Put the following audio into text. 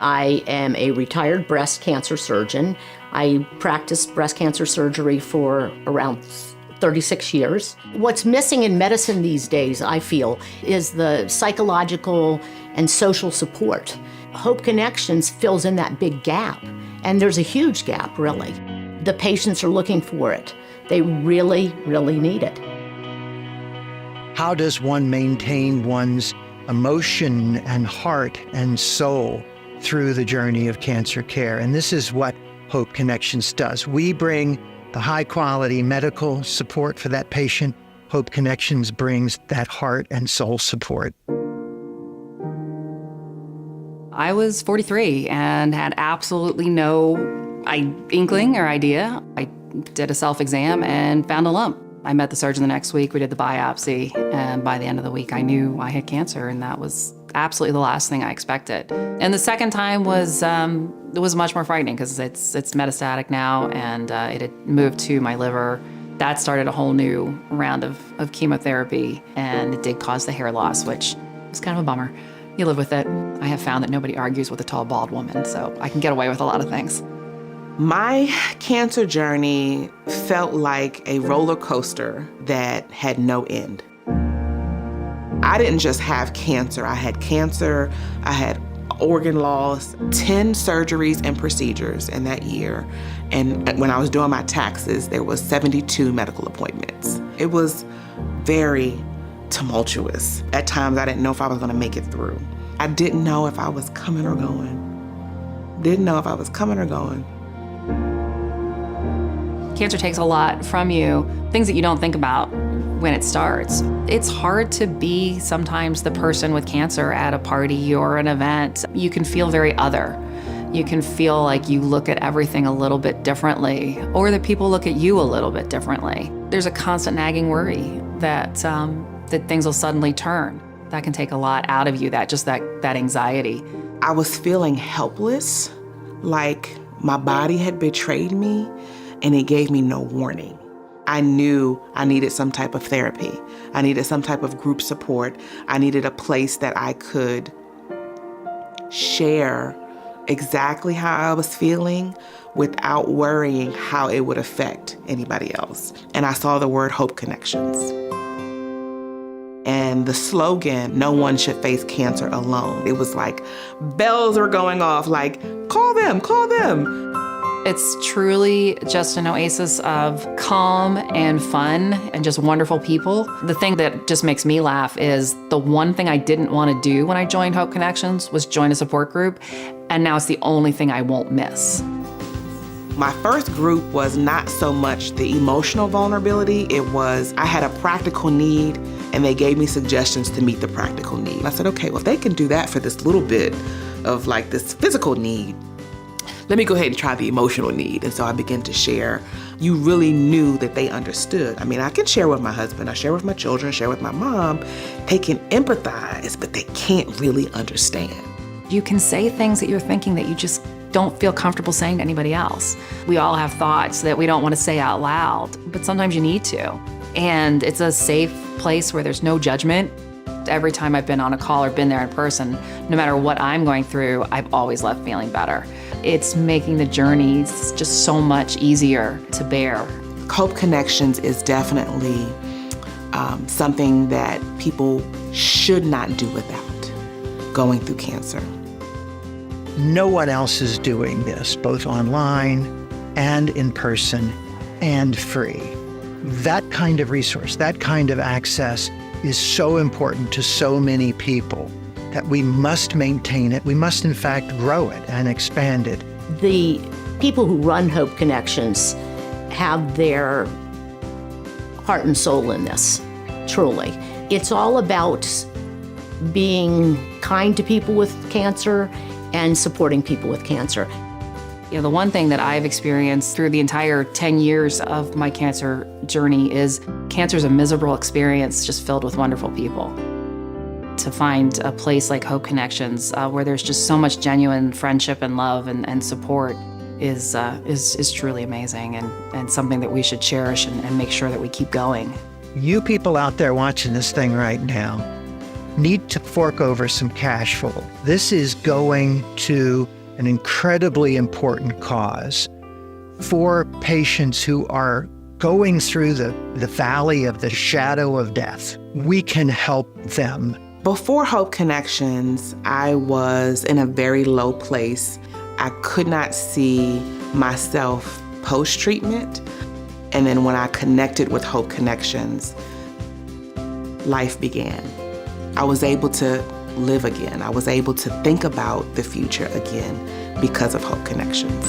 I am a retired breast cancer surgeon. I practiced breast cancer surgery for around 36 years. What's missing in medicine these days, I feel, is the psychological and social support. Hope Connections fills in that big gap, and there's a huge gap, really. The patients are looking for it. They really, really need it. How does one maintain one's emotion and heart and soul through the journey of cancer care? And this is what Hope Connections does. We bring the high-quality medical support for that patient. Hope Connections brings that heart and soul support. I was 43 and had absolutely no inkling or idea. I did a self-exam and found a lump. I met the surgeon the next week, we did the biopsy, and by the end of the week I knew I had cancer, and that was absolutely the last thing I expected. And the second time was much more frightening because it's metastatic now, and it had moved to my liver. That started a whole new round of chemotherapy, and it did cause the hair loss, which was kind of a bummer. You live with it. I have found that nobody argues with a tall, bald woman, so I can get away with a lot of things. My cancer journey felt like a roller coaster that had no end. I didn't just have cancer. I had organ loss, 10 surgeries and procedures in that year. And when I was doing my taxes, there was 72 medical appointments. It was very tumultuous. At times, I didn't know if I was gonna make it through. I didn't know if I was coming or going. Didn't know if I was coming or going. Cancer takes a lot from you, things that you don't think about when it starts. It's hard to be sometimes the person with cancer at a party or an event. You can feel very other. You can feel like you look at everything a little bit differently, or that people look at you a little bit differently. There's a constant nagging worry that things will suddenly turn. That can take a lot out of you, that anxiety. I was feeling helpless, like my body had betrayed me, and it gave me no warning. I knew I needed some type of therapy. I needed some type of group support. I needed a place that I could share exactly how I was feeling without worrying how it would affect anybody else. And I saw the word Hope Connections. And the slogan, no one should face cancer alone. It was like bells were going off, like, call them, call them. It's truly just an oasis of calm and fun and just wonderful people. The thing that just makes me laugh is the one thing I didn't want to do when I joined Hope Connections was join a support group, and now it's the only thing I won't miss. My first group was not so much the emotional vulnerability, it was I had a practical need and they gave me suggestions to meet the practical need. I said, okay, well, if they can do that for this little bit of like this physical need, let me go ahead and try the emotional need. And so I began to share. You really knew that they understood. I mean, I can share with my husband, I share with my children, share with my mom. They can empathize, but they can't really understand. You can say things that you're thinking that you just don't feel comfortable saying to anybody else. We all have thoughts that we don't want to say out loud, but sometimes you need to. And it's a safe place where there's no judgment. Every time I've been on a call or been there in person, no matter what I'm going through, I've always left feeling better. It's making the journeys just so much easier to bear. Hope Connections is definitely something that people should not do without going through cancer. No one else is doing this, both online and in person and free. That kind of resource, that kind of access is so important to so many people that we must maintain it. We must, in fact, grow it and expand it. The people who run Hope Connections have their heart and soul in this, truly. It's all about being kind to people with cancer and supporting people with cancer. You know, the one thing that I've experienced through the entire 10 years of my cancer journey is cancer is a miserable experience just filled with wonderful people. To find a place like Hope Connections where there's just so much genuine friendship and love and support is truly amazing and something that we should cherish and make sure that we keep going. You people out there watching this thing right now, need to fork over some cash flow. This is going to an incredibly important cause for patients who are going through the valley of the shadow of death. We can help them. Before Hope Connections, I was in a very low place. I could not see myself post-treatment. And then when I connected with Hope Connections, life began. I was able to live again. I was able to think about the future again because of Hope Connections.